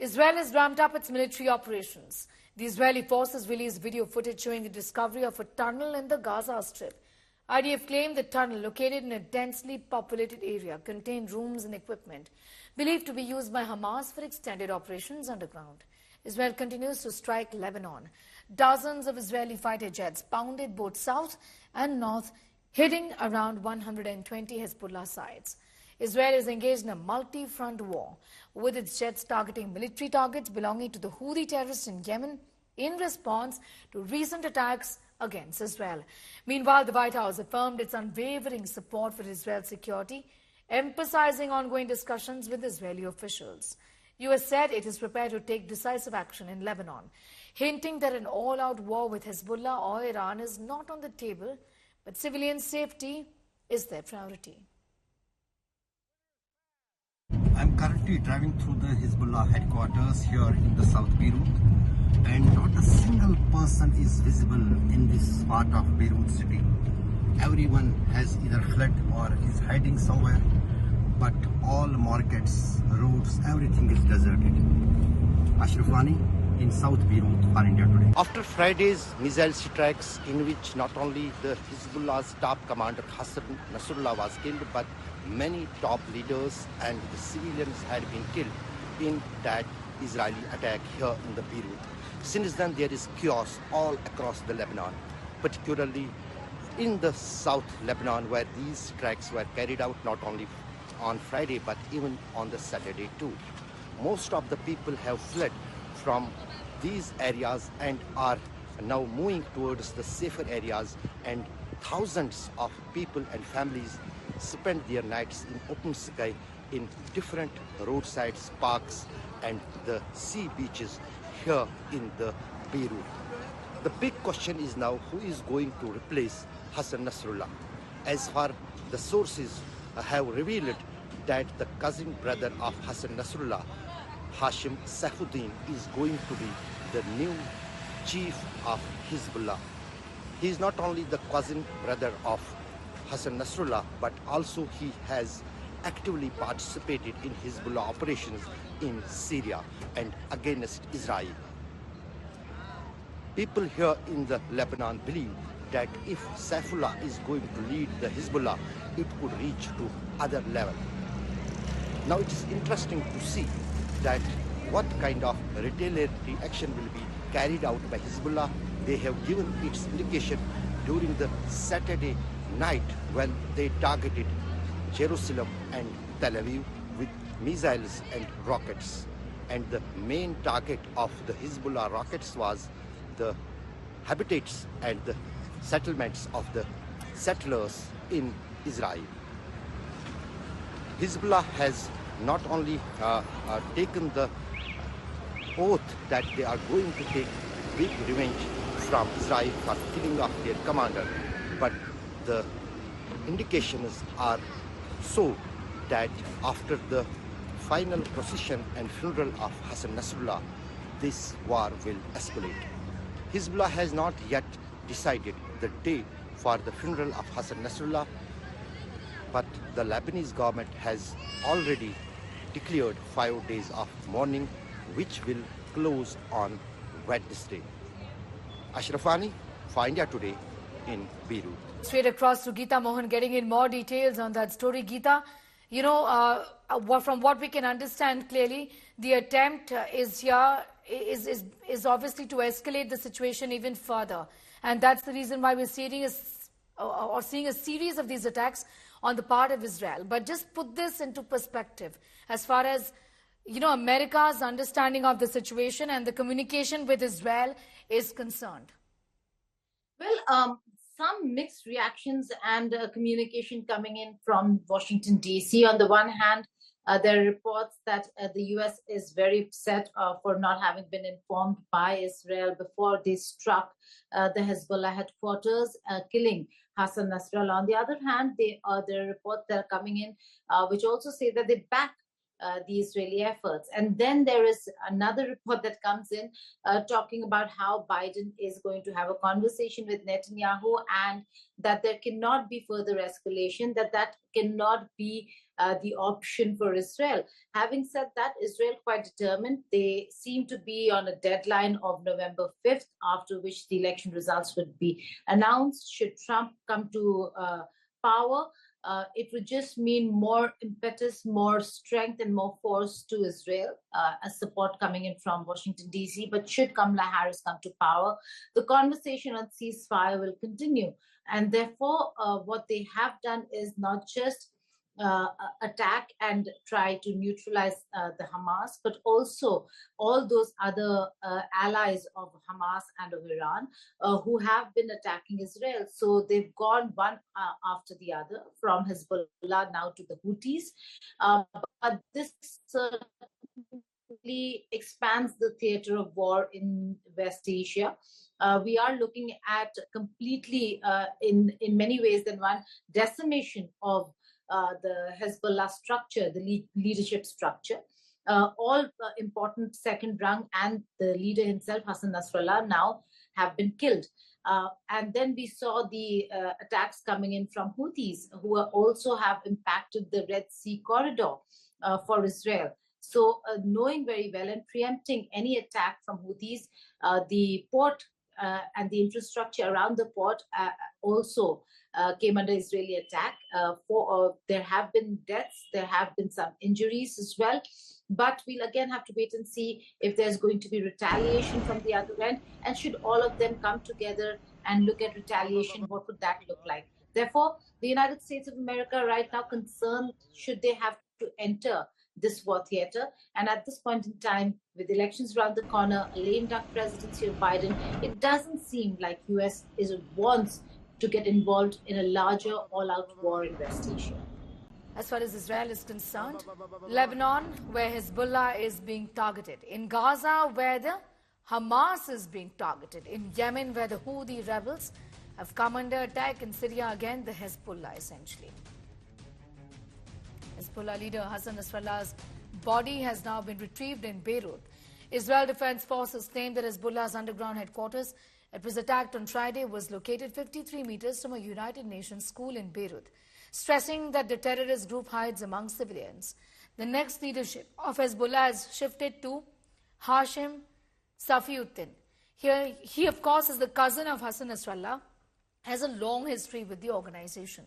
Israel has ramped up its military operations. The Israeli forces released video footage showing the discovery of a tunnel in the Gaza Strip. IDF claimed the tunnel, located in a densely populated area, contained rooms and equipment believed to be used by Hamas for extended operations underground. Israel continues to strike Lebanon. Dozens of Israeli fighter jets pounded both south and north, hitting around 120 Hezbollah sites. Israel is engaged in a multi-front war, with its jets targeting military targets belonging to the Houthi terrorists in Yemen in response to recent attacks against Israel. Meanwhile, the White House affirmed its unwavering support for Israel's security, emphasizing ongoing discussions with Israeli officials. U.S. said it is prepared to take decisive action in Lebanon, hinting that an all-out war with Hezbollah or Iran is not on the table, but civilian safety is their priority. I'm currently driving through the Hezbollah headquarters here in the South Beirut, and not a single person is visible in this part of Beirut city. Everyone has either fled or is hiding somewhere, but all markets, roads, everything is deserted. Ashraf Wani in South Beirut for India Today. After Friday's missile strikes, in which not only the Hezbollah's top commander Hassan Nasrallah was killed, but many top leaders and the civilians had been killed in that Israeli attack here in the Beirut. Since then, there is chaos all across the Lebanon, particularly in the South Lebanon, where these strikes were carried out not only on Friday, but even on the Saturday too. Most of the people have fled from these areas and are now moving towards the safer areas, and thousands of people and families spend their nights in open sky in different roadsides, parks and the sea beaches here in the Beirut. The big question is now, who is going to replace Hassan Nasrallah? As far the sources have revealed that the cousin brother of Hassan Nasrallah, Hashim Saifuddin, is going to be the new chief of Hezbollah. He is not only the cousin brother of Hassan Nasrallah, but also he has actively participated in Hezbollah operations in Syria and against Israel. People here in the Lebanon believe that if Saifullah is going to lead the Hezbollah, it could reach to other level. Now it is interesting to see that what kind of retaliatory action will be carried out by Hezbollah. They have given its indication during the Saturday night when they targeted Jerusalem and Tel Aviv with missiles and rockets. And the main target of the Hezbollah rockets was the habitats and the settlements of the settlers in Israel. Hezbollah has not only taken the oath that they are going to take big revenge from Israel for killing off their commander, but the indications are so that after the final procession and funeral of Hassan Nasrallah, this war will escalate. Hezbollah has not yet decided the day for the funeral of Hassan Nasrallah, but the Lebanese government has already declared 5 days of mourning, which will close on Wednesday. Ashraf Wani for India Today in Beirut. Straight across to Geeta Mohan, getting in more details on that story. Geeta, you know, from what we can understand clearly, the attempt is obviously to escalate the situation even further, and that's the reason why we're seeing a series of these attacks on the part of Israel. But just put this into perspective, as far as America's understanding of the situation and the communication with Israel is concerned. Well, some mixed reactions and communication coming in from Washington, D.C. On the one hand, there are reports that the U.S. is very upset for not having been informed by Israel before they struck the Hezbollah headquarters, killing Hassan Nasrallah. On the other hand, there are reports that are coming in which also say that they back the Israeli efforts. And then there is another report that comes in talking about how Biden is going to have a conversation with Netanyahu, and that there cannot be further escalation, that cannot be the option for Israel. Having said that, Israel quite determined. They seem to be on a deadline of November 5th, after which the election results would be announced. Should Trump come to power, it would just mean more impetus, more strength, and more force to Israel, as support coming in from Washington, D.C. But should Kamala Harris come to power, the conversation on ceasefire will continue. And therefore, what they have done is not just attack and try to neutralize the Hamas, but also all those other allies of Hamas and of Iran who have been attacking Israel. So they've gone one after the other, from Hezbollah now to the Houthis. But this certainly expands the theater of war in West Asia. We are looking at completely, in many ways than one, decimation of the Hezbollah structure, the leadership structure. All important second rung and the leader himself, Hassan Nasrallah, now have been killed. And then we saw the attacks coming in from Houthis, who also have impacted the Red Sea corridor for Israel. So knowing very well and preempting any attack from Houthis, the port and the infrastructure around the port also came under Israeli attack. There have been deaths, there have been some injuries as well. But we'll again have to wait and see if there's going to be retaliation from the other end. And should all of them come together and look at retaliation, what would that look like? Therefore, the United States of America right now concerned, should they have to enter this war theater. And at this point in time, with elections around the corner, a lame duck presidency of Biden, it doesn't seem like US wants to get involved in a larger all-out war in West Asia. As far as Israel is concerned, Lebanon, where Hezbollah is being targeted, in Gaza, where the Hamas is being targeted, in Yemen, where the Houthi rebels have come under attack, in Syria, again, the Hezbollah, essentially. Hezbollah leader Hassan Nasrallah's body has now been retrieved in Beirut. Israel Defense Forces claim that Hezbollah's underground headquarters, it was attacked on Friday, was located 53 meters from a United Nations school in Beirut, stressing that the terrorist group hides among civilians. The next leadership of Hezbollah has shifted to Hashim Saifuddin. He, of course, is the cousin of Hassan Nasrallah, has a long history with the organization.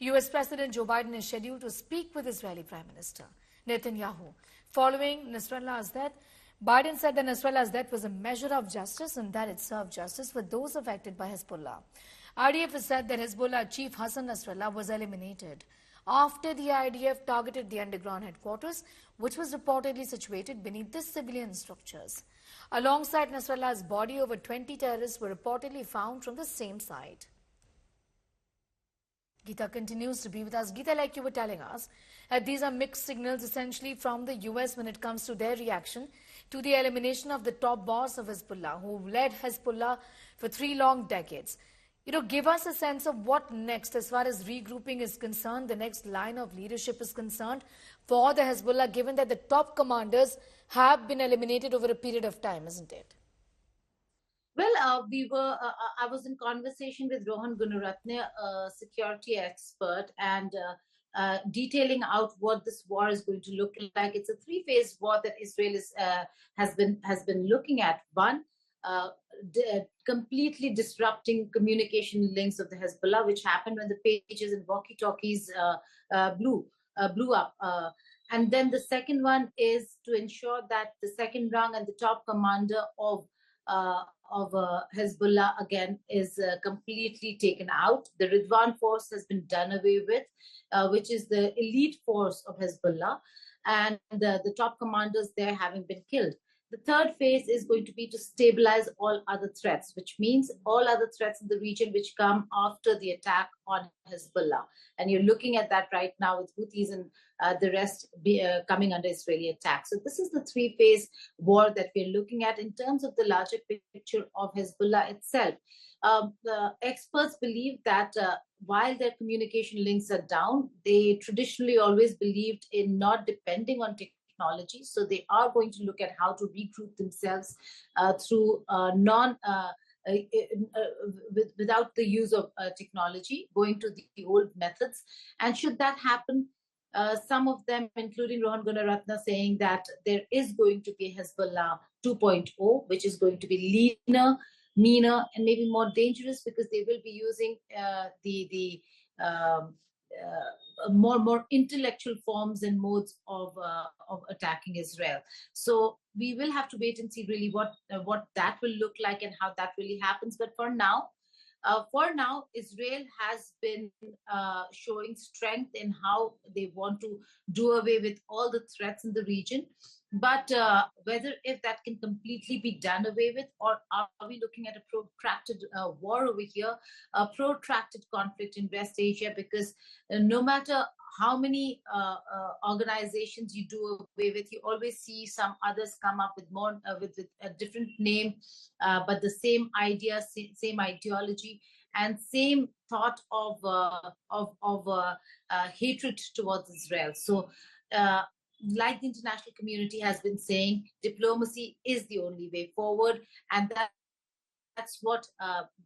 U.S. President Joe Biden is scheduled to speak with Israeli Prime Minister Netanyahu. Following Nasrallah's death, Biden said that Nasrallah's death was a measure of justice and that it served justice for those affected by Hezbollah. IDF has said that Hezbollah chief Hassan Nasrallah was eliminated after the IDF targeted the underground headquarters, which was reportedly situated beneath the civilian structures. Alongside Nasrallah's body, over 20 terrorists were reportedly found from the same site. Geeta continues to be with us. Geeta, like you were telling us, these are mixed signals essentially from the US when it comes to their reaction to the elimination of the top boss of Hezbollah, who led Hezbollah for 3 long decades. Give us a sense of what next as far as regrouping is concerned, the next line of leadership is concerned for the Hezbollah, given that the top commanders have been eliminated over a period of time, isn't it? Well, I was in conversation with Rohan Gunaratne, a security expert, and detailing out what this war is going to look like. It's a 3-phase war that Israel has been looking at. One, completely disrupting communication links of the Hezbollah, which happened when the pages and walkie-talkies blew up. And then the second one is to ensure that the second rung and the top commander of Hezbollah again is completely taken out. The Ridwan force has been done away with, which is the elite force of Hezbollah, and the top commanders there having been killed. The third phase is going to be to stabilize all other threats, which means all other threats in the region which come after the attack on Hezbollah. And you're looking at that right now with Houthis and the rest coming under Israeli attack. So this is the 3-phase war that we're looking at in terms of the larger picture of Hezbollah itself. The experts believe that while their communication links are down, they traditionally always believed in not depending on technology. So they are going to look at how to regroup themselves through without the use of technology, going to the old methods. And should that happen, Some of them, including Rohan Gunaratna, saying that there is going to be Hezbollah 2.0, which is going to be leaner, meaner, and maybe more dangerous because they will be using more intellectual forms and modes of attacking Israel. So we will have to wait and see really what that will look like and how that really happens. But for now, Israel has been showing strength in how they want to do away with all the threats in the region. But whether if that can completely be done away with, or are we looking at a protracted war over here, a protracted conflict in West Asia? Because no matter how many organizations you do away with, you always see some others come up with more with a different name, but the same idea, same ideology, and same thought of hatred towards Israel. So, like the international community has been saying, diplomacy is the only way forward, and that's what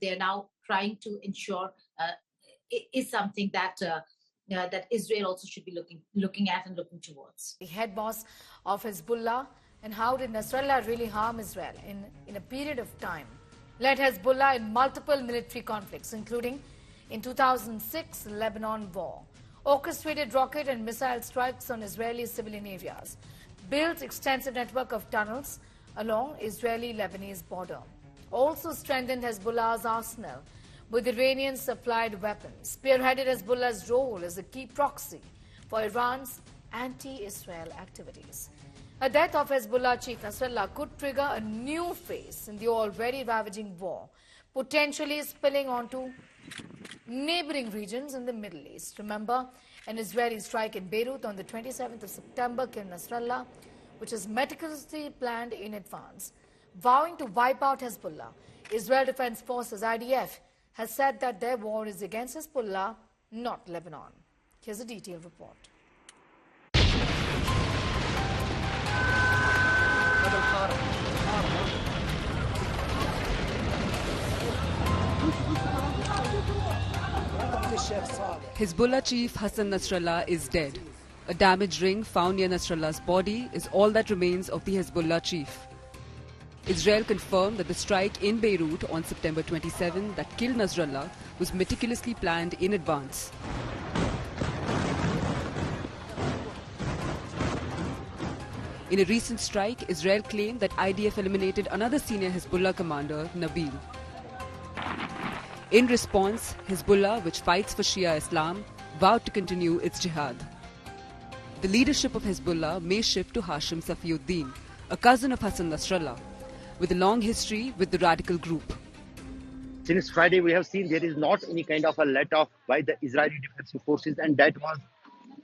they're now trying to ensure is something that that Israel also should be looking at and looking towards. The head boss of Hezbollah, and how did Nasrallah really harm Israel in a period of time? Led Hezbollah in multiple military conflicts, including in 2006 Lebanon war, orchestrated rocket and missile strikes on Israeli civilian areas, built extensive network of tunnels along Israeli-Lebanese border, also strengthened Hezbollah's arsenal with Iranian-supplied weapons, spearheaded Hezbollah's role as a key proxy for Iran's anti-Israel activities. The death of Hezbollah chief Nasrallah could trigger a new phase in the already ravaging war, potentially spilling onto neighboring regions in the Middle East. Remember, an Israeli strike in Beirut on the 27th of September killed Nasrallah, which is meticulously planned in advance. Vowing to wipe out Hezbollah, Israel Defense Forces IDF has said that their war is against Hezbollah, not Lebanon. Here's a detailed report. Hezbollah chief Hassan Nasrallah is dead. A damaged ring found near Nasrallah's body is all that remains of the Hezbollah chief. Israel confirmed that the strike in Beirut on September 27 that killed Nasrallah was meticulously planned in advance. In a recent strike, Israel claimed that IDF eliminated another senior Hezbollah commander, Nabil. In response, Hezbollah, which fights for Shia Islam, vowed to continue its jihad. The leadership of Hezbollah may shift to Hashim Saifuddin, a cousin of Hassan Nasrallah, with a long history with the radical group. Since Friday, we have seen there is not any kind of a let-off by the Israeli Defense Forces, and that was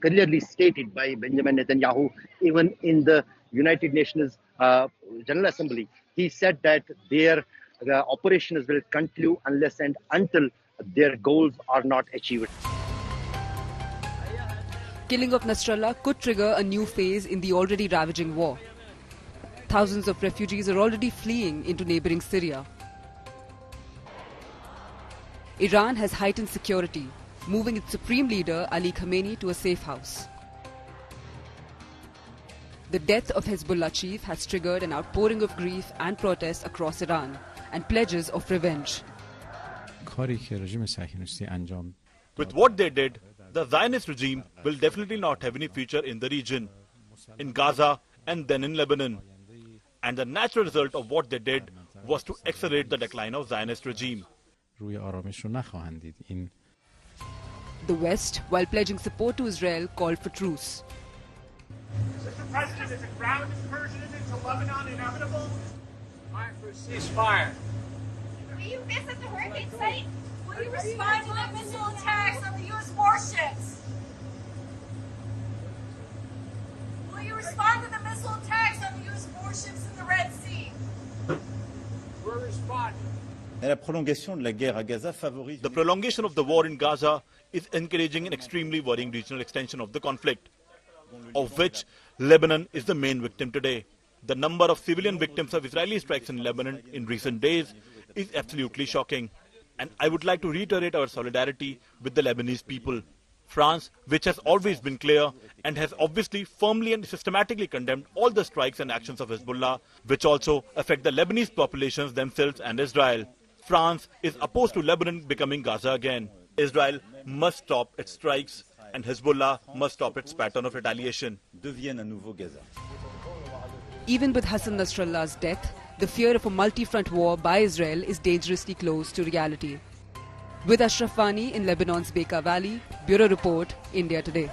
clearly stated by Benjamin Netanyahu, even in the United Nations General Assembly. He said that their operations will continue unless and until their goals are not achieved. Killing of Nasrallah could trigger a new phase in the already ravaging war. Thousands of refugees are already fleeing into neighboring Syria. Iran has heightened security, moving its supreme leader Ali Khamenei to a safe house. The death of Hezbollah chief has triggered an outpouring of grief and protest across Iran and pledges of revenge. With what they did, the Zionist regime will definitely not have any future in the region, in Gaza and then in Lebanon. And the natural result of what they did was to accelerate the decline of Zionist regime. The West, while pledging support to Israel, called for truce. Mr. President, is a ground incursion into Lebanon inevitable? Time for a ceasefire. Will you visit the hurricane site? Will you respond to the missile attacks on the U.S. warships? Will you respond to the missile attacks on the U.S. warships in the Red Sea? We're responding. The prolongation of the war in Gaza is encouraging an extremely worrying regional extension of the conflict, of which Lebanon is the main victim today. The number of civilian victims of Israeli strikes in Lebanon in recent days is absolutely shocking. And I would like to reiterate our solidarity with the Lebanese people. France, which has always been clear and has obviously firmly and systematically condemned all the strikes and actions of Hezbollah, which also affect the Lebanese populations themselves and Israel. France is opposed to Lebanon becoming Gaza again. Israel must stop its strikes and Hezbollah must stop its pattern of retaliation. Even with Hassan Nasrallah's death, the fear of a multi-front war by Israel is dangerously close to reality. With Ashraf Wani in Lebanon's Bekaa Valley, Bureau Report, India Today.